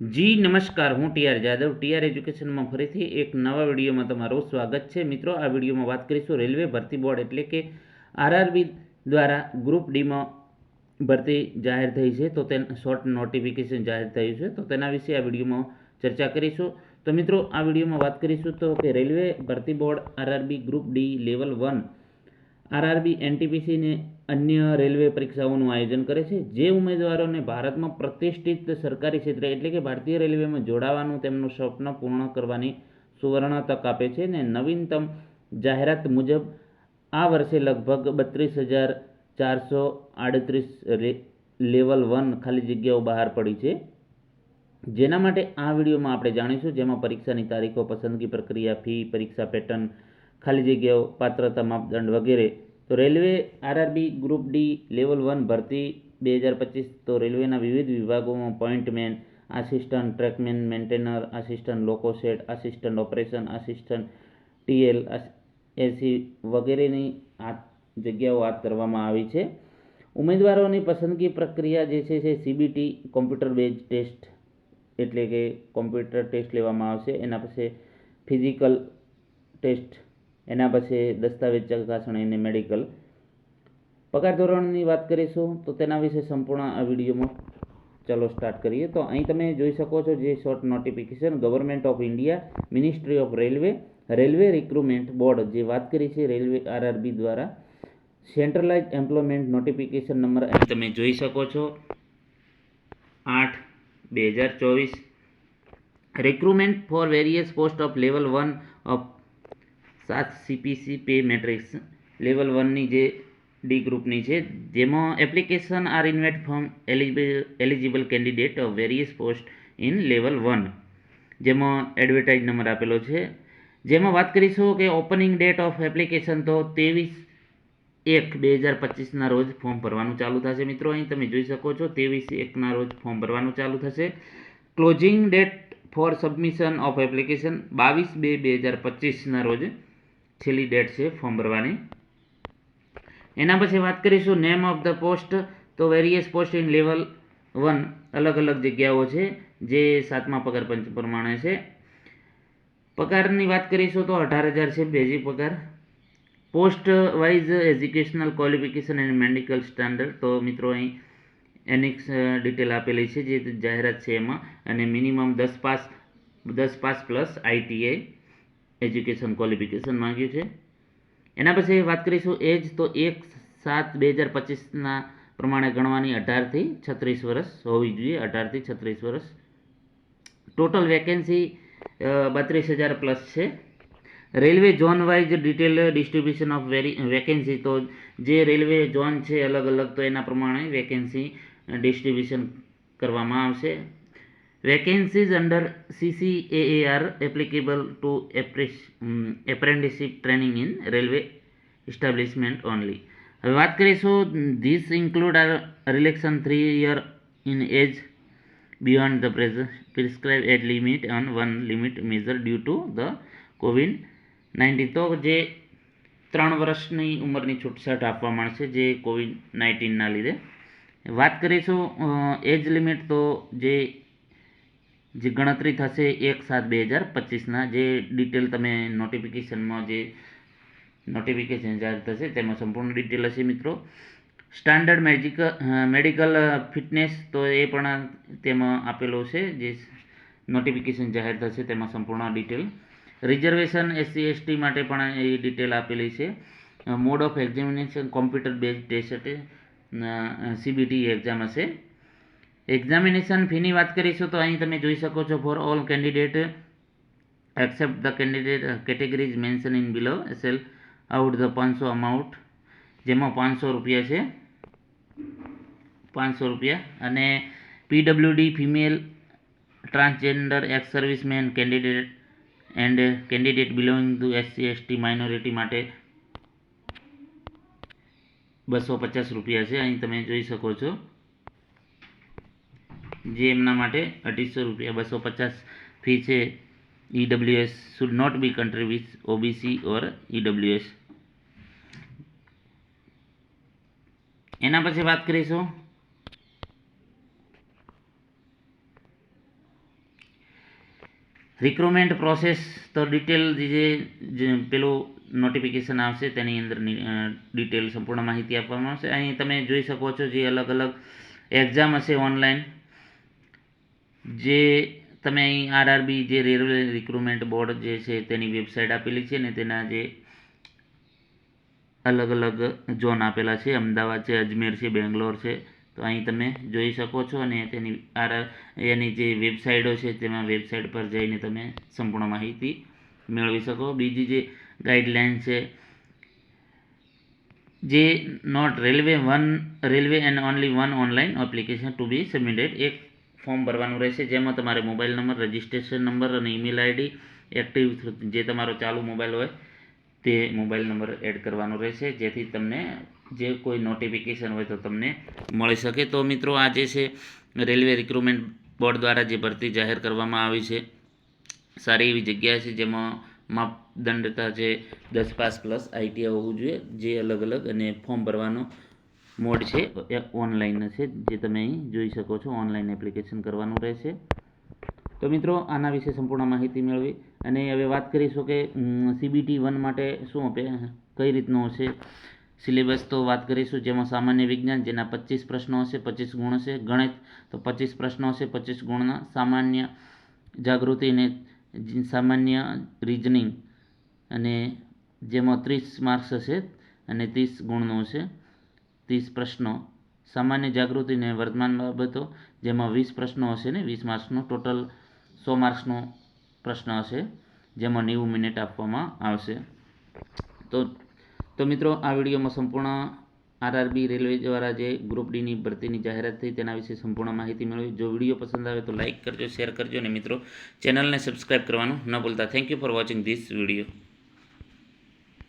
જી નમસ્કાર, હું TR Jadav TR એજ્યુકેશનમાં ફરીથી એક નવા વિડીયોમાં તમારું સ્વાગત છે. મિત્રો, આ વિડીયોમાં વાત કરીશું રેલવે ભરતી બોર્ડ એટલે કે આરઆરબી દ્વારા ગ્રુપ ડીમાં ભરતી જાહેર થઈ છે, તો તે શોર્ટ નોટિફિકેશન જાહેર થયું છે, તો તેના વિશે આ વિડીયોમાં ચર્ચા કરીશું. તો મિત્રો, આ વિડીયોમાં વાત કરીશું તો કે રેલવે ભરતી board RRB group D level 1 RRB NTPC ને અન્ય રેલવે પરીક્ષાઓનું આયોજન કરે છે. જે ઉમેદવારોને ભારતમાં પ્રતિષ્ઠિત સરકારી ક્ષેત્ર એટલે કે ભારતીય રેલવેમાં જોડાવાનું તેમનું સ્વપ્ન પૂર્ણ કરવાની સુવર્ણ તક આપે છે. ને નવીનતમ જાહેરાત મુજબ આ વર્ષે લગભગ 32,438 લેવલ 1 ખાલી જગ્યાઓ બહાર પડી છે, જેના માટે આ વિડીયોમાં આપણે જાણીશું, જેમાં પરીક્ષાની તારીખો, પસંદગી પ્રક્રિયા, ફી, પરીક્ષા પેટર્ન, ખાલી જગ્યાઓ, પાત્રતા માપદંડ વગેરે. તો railway RRB group D level 1 ભરતી 2025 તો રેલવેના વિવિધ વિભાગોમાં pointman, assistant trackman, maintainer, assistant loco shed, assistant operation, assistant TL, AC વગેરેની આ જગ્યાઓ હાથ કરવામાં આવી છે. ઉમેદવારોની પસંદગી પ્રક્રિયા જે છે સીબીટી કોમ્પ્યુટર બેઝ ટેસ્ટ એટલે કે કોમ્પ્યુટર ટેસ્ટ લેવામાં આવશે, એના પછી ફિઝિકલ ટેસ્ટ, એના પછી દસ્તાવેજ ચકાસણી અને મેડિકલ. પગાર ધોરણની વાત કરીશું તો તેના વિશે સંપૂર્ણ આ વિડીયોમાં ચાલો સ્ટાર્ટ કરીએ. તો અહીં તમે જોઈ શકો છો જે short notification government of India, ministry of railway, railway recruitment board જે વાત કરી છે રેલવે આરઆરબી દ્વારા સેન્ટ્રલાઇઝ એમ્પ્લોયમેન્ટ નોટિફિકેશન નંબર અહીં તમે જોઈ શકો છો 8/2024. Recruitment for various post of level 1 of 7 CPC pay matrix level 1ની જે ડી ગ્રુપની છે, જેમાં application are invite from eligible candidate of various post in level 1, જેમાં એડવર્ટાઇઝ નંબર આપેલો છે. જેમાં વાત કરીશું કે ઓપનિંગ ડેટ ઓફ એપ્લિકેશન તો 23/1/2025ના રોજ ફોર્મ ભરવાનું ચાલુ થશે. મિત્રો, અહીં તમે જોઈ શકો છો 23/1ના રોજ ફોર્મ ભરવાનું ચાલુ થશે. Closing date for submission of application 22/2/2025ના રોજ છેલ્લી ડેટ છે ફોર્મ ભરવાની. એના પછી વાત કરીશું નેમ ઓફ ધ પોસ્ટ તો વેરિયસ પોસ્ટ ઇન લેવલ 1 અલગ અલગ જગ્યાઓ છે જે 7મા પગાર પંચ પ્રમાણે છે. પગારની વાત કરીશું તો 18,000 છે બેઝિક પગાર. Post wise educational qualification and medical standard તો મિત્રો અહીં એની ડિટેલ આપેલી છે જે જાહેરાત છે એમાં, અને minimum 10 pass plus ITI education qualification માંગ્યું છે. એના પછી વાત કરીશું એજ તો 1/7/2025ના પ્રમાણે ગણવાની 18 થી 36 વર્ષ હોવી જોઈએ, 18 થી 36 વર્ષ. ટોટલ વેકેન્સી 32,000 પ્લસ છે. Railway zone wise detail distribution of vacancy તો જે રેલવે ઝોન છે અલગ અલગ તો એના પ્રમાણે વેકેન્સી ડિસ્ટ્રીબ્યુશન કરવામાં આવશે. Vacancies under CCAAR applicable to apprenticeship training in railway establishment only. હવે વાત કરીશું this include relaxation 3 year in age beyond the prescribed age limit and one limit measure due to the COVID-19. તો જે 3 વર્ષની ઉંમરની છૂટછાટ આપવામાં આવશે જે COVID-19ના લીધે. વાત કરીશું એજ લિમિટ તો જે ગણતરી થશે 1/7/2025ના જે ડિટેલ તમે નોટિફિકેશનમાં જે નોટિફિકેશન જાહેર થશે તેમાં સંપૂર્ણ ડિટેલ હશે. મિત્રો, સ્ટાન્ડર્ડ મેડિકલ ફિટનેસ તો એ પણ તેમાં આપેલો છે જે નોટિફિકેશન જાહેર થશે તેમાં સંપૂર્ણ ડિટેલ. રિઝર્વેશન SC/ST માટે પણ એ ડિટેલ આપેલી છે. Mode of examination computer base test CBT exam હશે. એક્ઝામિનેશન ફીની વાત કરીશું તો અહીં તમે જોઈ શકો છો for all candidate except the candidate categories mention in below sell out the 500 amount, જેમાં 500 રૂપિયા છે, 500 રૂપિયા. અને PWD female, transgender, ex serviceman candidate and candidate belonging to SC/ST minority માટે 250 રૂપિયા છે. અહીં તમે જોઈ શકો છો જે એમના માટે 250 રૂપિયા 250 ફી છે. EWS should not be country with OBC or EWS. એના પછી વાત કરીશું રિક્રુટમેન્ટ પ્રોસેસ તો ડિટેલ જે પેલું નોટિફિકેશન આવશે તેની અંદર ડિટેલ સંપૂર્ણ માહિતી આપવામાં આવશે. અહીં તમે જોઈ શકો છો જે અલગ અલગ એક્ઝામ હશે ઓનલાઈન, જે તમે અહીં આરઆરબી જે રેલવે રિક્રુટમેન્ટ બોર્ડ જે છે તેની વેબસાઇટ આપેલી છે ને તેના જે અલગ અલગ ઝોન આપેલા છે, અમદાવાદ છે, અજમેર છે, બેંગ્લોર છે. તો અહીં તમે જોઈ શકો છો અને એની જે વેબસાઇટો છે તેમાં વેબસાઇટ પર જઈને તમે સંપૂર્ણ માહિતી મેળવી શકો. બીજી જે ગાઈડલાઇન છે, જે note railway and only one online application to be submitted. એક ફોર્મ ભરવાનું રહેશે જેમાં તમારે મોબાઈલ નંબર, રજિસ્ટ્રેશન નંબર અને ઈમેલ આઈડી એક્ટિવ, જે તમારો ચાલુ મોબાઈલ હોય તે મોબાઈલ નંબર એડ કરવાનો રહેશે, જેથી તમને જે કોઈ નોટિફિકેશન હોય તો તમને મળી શકે. તો મિત્રો, આ જે છે રેલવે રિક્રુટમેન્ટ બોર્ડ દ્વારા જે ભરતી જાહેર કરવામાં આવી છે, સારી એવી જગ્યા છે જેમાં માપદંડતા છે 10 પાસ પ્લસ આઈટીઆઈ હોવું જોઈએ. જે અલગ અલગ અને ફોર્મ ભરવાનો મોડ છે એ ઓનલાઈન છે, જે તમે અહીં જોઈ શકો છો. ઓનલાઈન એપ્લિકેશન કરવાનું રહેશે. તો મિત્રો, આના વિશે સંપૂર્ણ માહિતી મેળવી અને હવે વાત કરીશું કે CBT 1 માટે શું કઈ રીતનું હશે સિલેબસ. તો વાત કરીશું જેમાં સામાન્ય વિજ્ઞાન, જેના 25 પ્રશ્નો હશે, 25 ગુણ હશે. ગણિત તો 25 પ્રશ્નો હશે, 25 ગુણના. સામાન્ય જાગૃતિ અને સામાન્ય રિઝનિંગ, અને જેમાં 30 માર્ક્સ હશે અને 30 ગુણનું હશે, 30 પ્રશ્નો. સામાન્ય જાગૃતિ અને વર્તમાન બાબતો, જેમાં 20 પ્રશ્નો હશે ને 20 માર્ક્સનો. ટોટલ 100 માર્ક્સનો પ્રશ્ન હશે, જેમાં 90 મિનિટ આપવામાં આવશે. તો મિત્રો, આ વિડીયોમાં સંપૂર્ણ આરઆરબી રેલવે દ્વારા જે ગ્રુપ ડીની ભરતીની જાહેરાત થઈ તેના વિશે સંપૂર્ણ માહિતી મેળવી. જો વિડીયો પસંદ આવે તો લાઇક કરજો, શેર કરજો અને મિત્રો ચેનલને સબસ્ક્રાઈબ કરવાનું ન ભૂલતા. Thank you for watching this video.